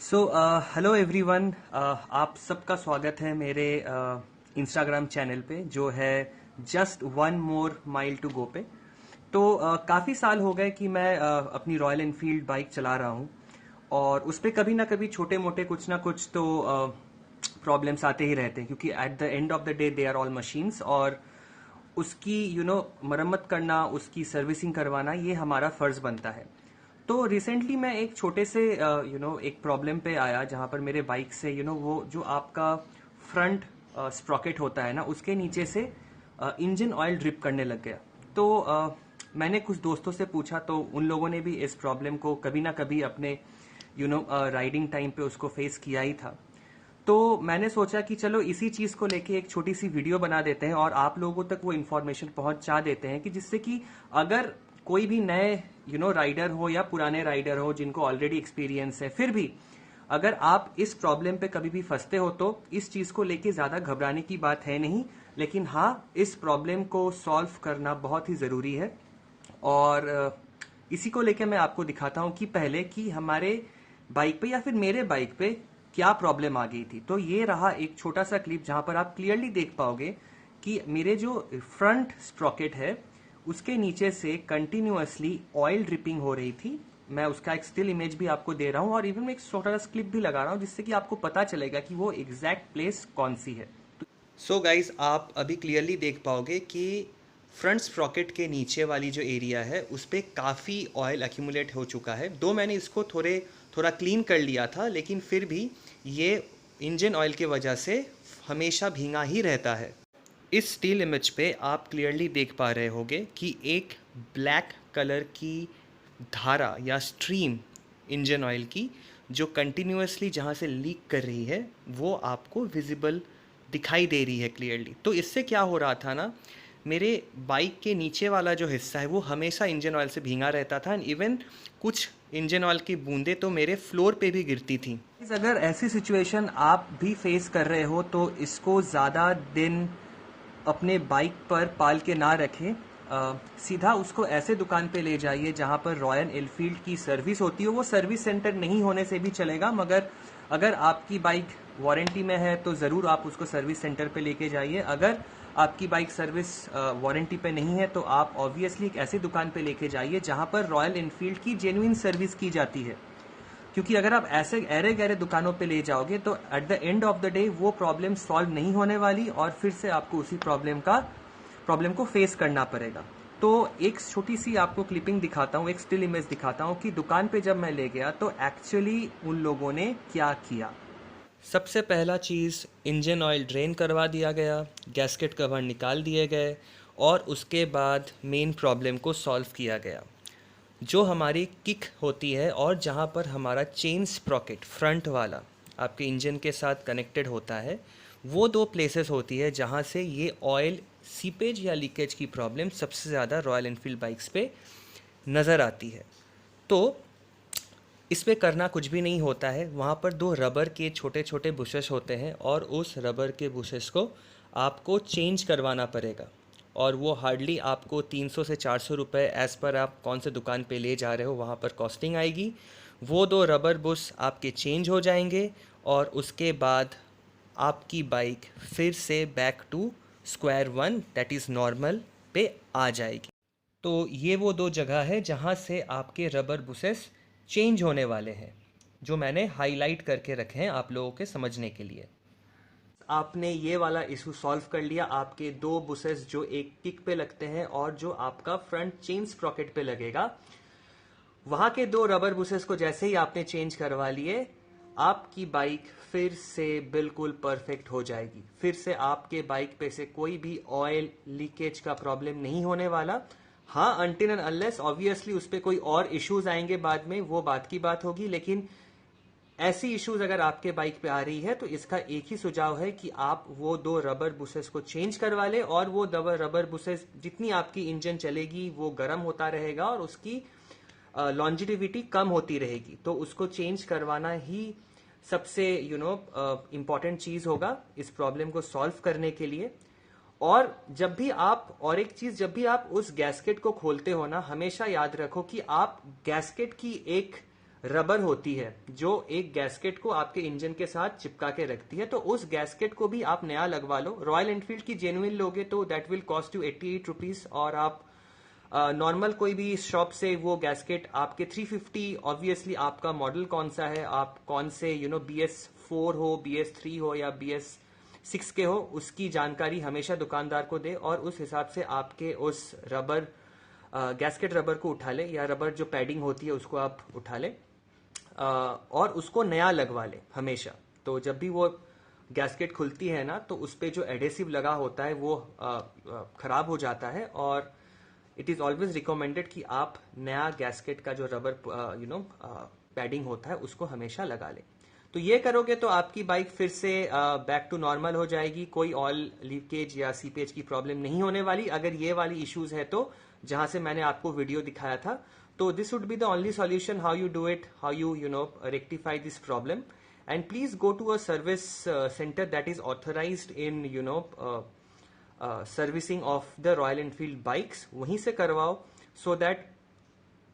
Hello everyone. आप सबका स्वागत है मेरे इंस्टाग्राम चैनल पे जो है just one more mile to go पे। तो काफ़ी साल हो गए कि मैं अपनी रॉयल एनफील्ड बाइक चला रहा हूँ और उस पर कभी ना कभी छोटे मोटे कुछ ना कुछ तो प्रॉब्लम्स आते ही रहते हैं, क्योंकि at the end of the day they are all machines और उसकी मरम्मत करना, उसकी सर्विसिंग करवाना, ये हमारा फर्ज बनता है। तो रिसेंटली मैं एक छोटे से एक प्रॉब्लम पे आया जहां पर मेरे बाइक से वो जो आपका फ्रंट स्प्रॉकेट होता है ना, उसके नीचे से इंजन ऑयल ड्रिप करने लग गया। तो मैंने कुछ दोस्तों से पूछा तो उन लोगों ने भी इस प्रॉब्लम को कभी ना कभी अपने राइडिंग टाइम पे उसको फेस किया ही था। तो मैंने सोचा कि चलो इसी चीज को लेके एक छोटी सी वीडियो बना देते हैं और आप लोगों तक वो इन्फॉर्मेशन पहुंचा देते हैं कि जिससे कि अगर कोई भी नए राइडर हो या पुराने राइडर हो जिनको ऑलरेडी एक्सपीरियंस है, फिर भी अगर आप इस प्रॉब्लम पे कभी भी फंसते हो तो इस चीज को लेके ज्यादा घबराने की बात है नहीं, लेकिन हाँ, इस प्रॉब्लम को सॉल्व करना बहुत ही जरूरी है। और इसी को लेके मैं आपको दिखाता हूं कि पहले कि हमारे बाइक पे या फिर मेरे बाइक पे क्या प्रॉब्लम आ गई थी। तो ये रहा एक छोटा सा क्लिप जहां पर आप क्लियरली देख पाओगे कि मेरे जो फ्रंट स्प्रॉकेट है उसके नीचे से कंटिन्यूअसली ऑयल ड्रिपिंग हो रही थी। मैं उसका एक स्टिल इमेज भी आपको दे रहा हूं और इवन मैं एक छोटा सा क्लिप भी लगा रहा हूं जिससे कि आपको पता चलेगा कि वो एग्जैक्ट प्लेस कौन सी है। सो गाइज, आप अभी क्लियरली देख पाओगे कि फ्रंट स्प्रॉकेट के नीचे वाली जो एरिया है उस पर काफ़ी ऑयल एक्यूमुलेट हो चुका है। दो मैंने इसको थोड़ा क्लीन कर लिया था, लेकिन फिर भी ये इंजन ऑयल की वजह से हमेशा भींगा ही रहता है। इस स्टील इमेज पे आप क्लियरली देख पा रहे होगे कि एक ब्लैक कलर की धारा या स्ट्रीम इंजन ऑयल की जो कंटिन्यूअसली जहाँ से लीक कर रही है वो आपको विजिबल दिखाई दे रही है क्लियरली। तो इससे क्या हो रहा था ना, मेरे बाइक के नीचे वाला जो हिस्सा है वो हमेशा इंजन ऑयल से भींगा रहता था एंड इवन कुछ इंजन ऑयल की बूंदें तो मेरे फ्लोर पे भी गिरती थी। अगर ऐसी सिचुएशन आप भी फेस कर रहे हो तो इसको ज़्यादा दिन अपने बाइक पर पाल के ना रखें। सीधा उसको ऐसे दुकान पे ले जाइए जहां पर रॉयल एनफील्ड की सर्विस होती है। वो सर्विस सेंटर नहीं होने से भी चलेगा, मगर अगर आपकी बाइक वारंटी में है तो ज़रूर आप उसको सर्विस सेंटर पे लेके जाइए। अगर आपकी बाइक सर्विस वारंटी पे नहीं है तो आप ऑब्वियसली एक ऐसी दुकान पे लेके जाइए जहां पर रॉयल एनफील्ड की जेन्युइन सर्विस की जाती है। क्योंकि अगर आप ऐसे गहरे गहरे दुकानों पे ले जाओगे तो eight the end of the day वो प्रॉब्लम सॉल्व नहीं होने वाली और फिर से आपको उसी प्रॉब्लम को फेस करना पड़ेगा। तो एक छोटी सी आपको क्लिपिंग दिखाता हूँ, एक स्टिल इमेज दिखाता हूँ कि दुकान पे जब मैं ले गया तो एक्चुअली उन लोगों ने क्या किया। सबसे पहला चीज़, इंजन ऑयल ड्रेन करवा दिया गया, गैस्केट कवर निकाल दिए गए और उसके बाद मेन प्रॉब्लम को सॉल्व किया गया। जो हमारी किक होती है और जहाँ पर हमारा चेन स्प्रॉकेट फ्रंट वाला आपके इंजन के साथ कनेक्टेड होता है, वो दो प्लेसेस होती है जहाँ से ये ऑयल सीपेज या लीकेज की प्रॉब्लम सबसे ज़्यादा रॉयल एनफील्ड बाइक्स पे नज़र आती है। तो इस पे करना कुछ भी नहीं होता है। वहाँ पर दो रबर के छोटे छोटे बुशेस होते हैं और उस रबर के बुशेस को आपको चेंज करवाना पड़ेगा और वो हार्डली आपको 300 से 400 रुपये एज़ पर आप कौन से दुकान पे ले जा रहे हो वहाँ पर कॉस्टिंग आएगी। वो दो रबर बुश आपके चेंज हो जाएंगे और उसके बाद आपकी बाइक फिर से back to square one, that is normal पे आ जाएगी। तो ये वो दो जगह है जहाँ से आपके रबर बुसेस चेंज होने वाले हैं, जो मैंने हाईलाइट करके रखे हैं आप लोगों के समझने के लिए। आपने ये वाला इशू सॉल्व कर लिया। आपके दो बुसेस जो एक किक पे लगते हैं और जो आपका फ्रंट चेन स्प्रॉकेट पे लगेगा, वहां के दो रबर बुसेस को जैसे ही आपने चेंज करवा लिए, आपकी बाइक फिर से बिल्कुल परफेक्ट हो जाएगी। फिर से आपके बाइक पे से कोई भी ऑयल लीकेज का प्रॉब्लम नहीं होने वाला। हाँ, अनटिल एंड अनलेस ऑब्वियसली उस पर कोई और इश्यूज आएंगे बाद में, वो बात की बात होगी। लेकिन ऐसी इश्यूज अगर आपके बाइक पे आ रही है तो इसका एक ही सुझाव है कि आप वो दो रबर बुसेस को चेंज करवा ले और वो रबर बुसेस जितनी आपकी इंजन चलेगी वो गर्म होता रहेगा और उसकी लॉन्जिटिविटी कम होती रहेगी। तो उसको चेंज करवाना ही सबसे इम्पॉर्टेंट चीज होगा इस प्रॉब्लम को सॉल्व करने के लिए। और जब भी आप, और एक चीज, जब भी आप उस गैस्केट को खोलते हो ना, हमेशा याद रखो कि आप गैस्केट की एक रबर होती है जो एक गैस्केट को आपके इंजन के साथ चिपका के रखती है, तो उस गैस्केट को भी आप नया लगवा लो। रॉयल एनफील्ड की जेन्युइन लोगे तो that will cost you 88 rupees, और आप नॉर्मल कोई भी शॉप से वो गैस्केट आपके 350। ऑब्वियसली आपका मॉडल कौन सा है, आप कौन से BS4 हो, BS3 हो या BS6 के हो, उसकी जानकारी हमेशा दुकानदार को दे और उस हिसाब से आपके उस रबर गैस्केट रबर को उठा ले, या रबर जो पैडिंग होती है उसको आप उठा ले और उसको नया लगवा ले हमेशा। तो जब भी वो गैस्केट खुलती है ना, तो उस पे जो एडेसिव लगा होता है वो खराब हो जाता है, और इट इज ऑलवेज रिकमेंडेड कि आप नया गैस्केट का जो रबर पैडिंग होता है उसको हमेशा लगा लें। तो ये करोगे तो आपकी बाइक फिर से बैक टू नॉर्मल हो जाएगी, कोई ऑयल लीकेज या सीपेज की प्रॉब्लम नहीं होने वाली। अगर ये वाली इश्यूज है तो जहां से मैंने आपको वीडियो दिखाया था, तो this would be the only solution how you do it, how you rectify this problem. And please go to a service centre that is authorised in servicing of the Royal Enfield bikes, वहीं से करवाओ, so that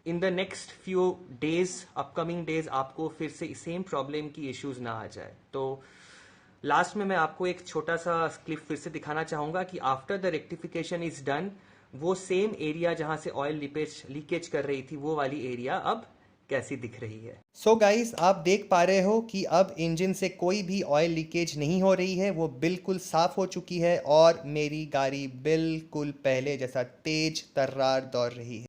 in the next few days, upcoming days, आपको फिर से same problem की issues ना आ जाए। तो लास्ट में मैं आपको एक छोटा सा क्लिप फिर से दिखाना चाहूंगा कि after the rectification is done, वो सेम एरिया जहां से ऑयल लीकेज कर रही थी, वो वाली एरिया अब कैसी दिख रही है। सो गाइस, आप देख पा रहे हो कि अब इंजन से कोई भी ऑयल लीकेज नहीं हो रही है, वो बिल्कुल साफ हो चुकी है और मेरी गाड़ी बिल्कुल पहले जैसा तेज तर्रार दौड़ रही है।